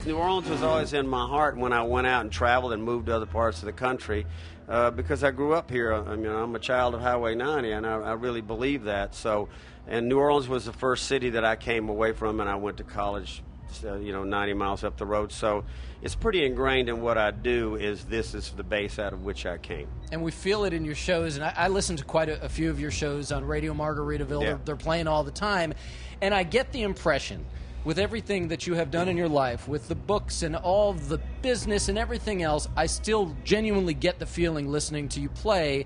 New Orleans was always in my heart when I went out and traveled and moved to other parts of the country because I grew up here. I mean, I'm a child of Highway 90, and I really believe that. So, and New Orleans was the first city that I came away from, and I went to college, 90 miles up the road. So it's pretty ingrained in what I do. This is the base out of which I came. And we feel it in your shows. And I listen to quite a few of your shows on Radio Margaritaville. Yeah. They're playing all the time. And I get the impression, with everything that you have done in your life, with the books and all the business and everything else, I still genuinely get the feeling listening to you play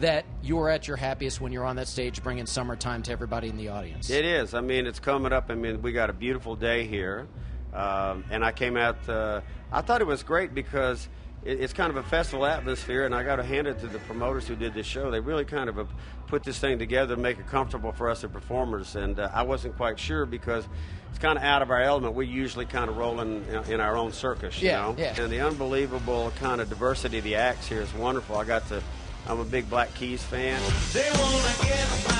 that you're at your happiest when you're on that stage bringing Summertime to everybody in the audience. It is. I mean, it's coming up. I mean, we got a beautiful day here. And I came out, I thought it was great because it's kind of a festival atmosphere, and I got to hand it to the promoters who did this show. They really kind of put this thing together to make it comfortable for us as performers, and I wasn't quite sure because it's kind of out of our element. We usually kind of roll in our own circus, you know? Yeah. And the unbelievable kind of diversity of the acts here is wonderful. I'm a big Black Keys fan. They wanna get mine.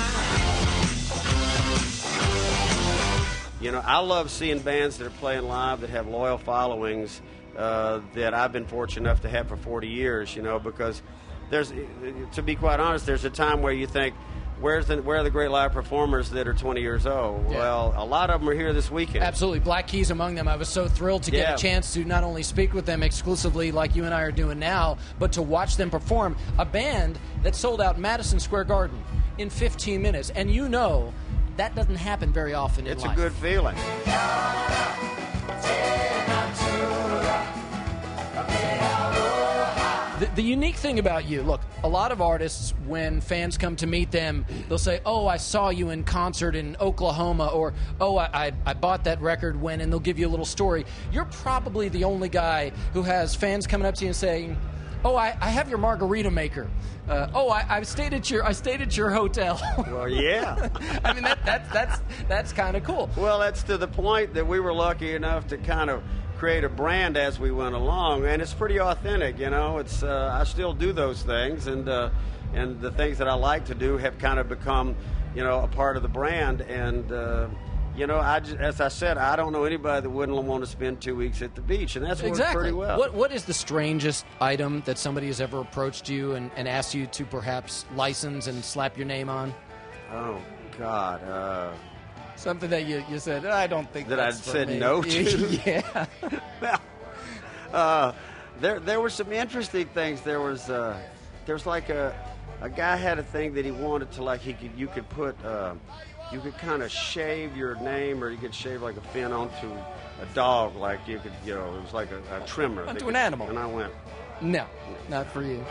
I love seeing bands that are playing live that have loyal followings that I've been fortunate enough to have for 40 years, because to be quite honest, there's a time where you think, where are the great live performers that are 20 years old? Yeah. Well, a lot of them are here this weekend. Absolutely. Black Keys among them. I was so thrilled to get a chance to not only speak with them exclusively like you and I are doing now, but to watch them perform. A band that sold out Madison Square Garden in 15 minutes. And that doesn't happen very often in life. It's a good feeling. The unique thing about you, look, a lot of artists, when fans come to meet them, they'll say, oh, I saw you in concert in Oklahoma, or, oh, I bought that record when, and they'll give you a little story. You're probably the only guy who has fans coming up to you and saying, oh, I have your margarita maker. I stayed at your hotel. Well, yeah. I mean, that's kind of cool. Well, that's to the point that we were lucky enough to kind of create a brand as we went along, and it's pretty authentic. It's I still do those things, and the things that I like to do have kind of become, a part of the brand. And as I said, I don't know anybody that wouldn't want to spend 2 weeks at the beach, and that's worked pretty well. What is the strangest item that somebody has ever approached you and asked you to perhaps license and slap your name on? Oh God. Something that you said, I don't think that that's I said me. no to. Yeah. Well, there were some interesting things. There was like a guy had a thing that he wanted to, like, you could kind of shave your name, or you could shave like a fin onto a dog, like you could, it was like a trimmer. Onto an animal. And I went, no, not for you.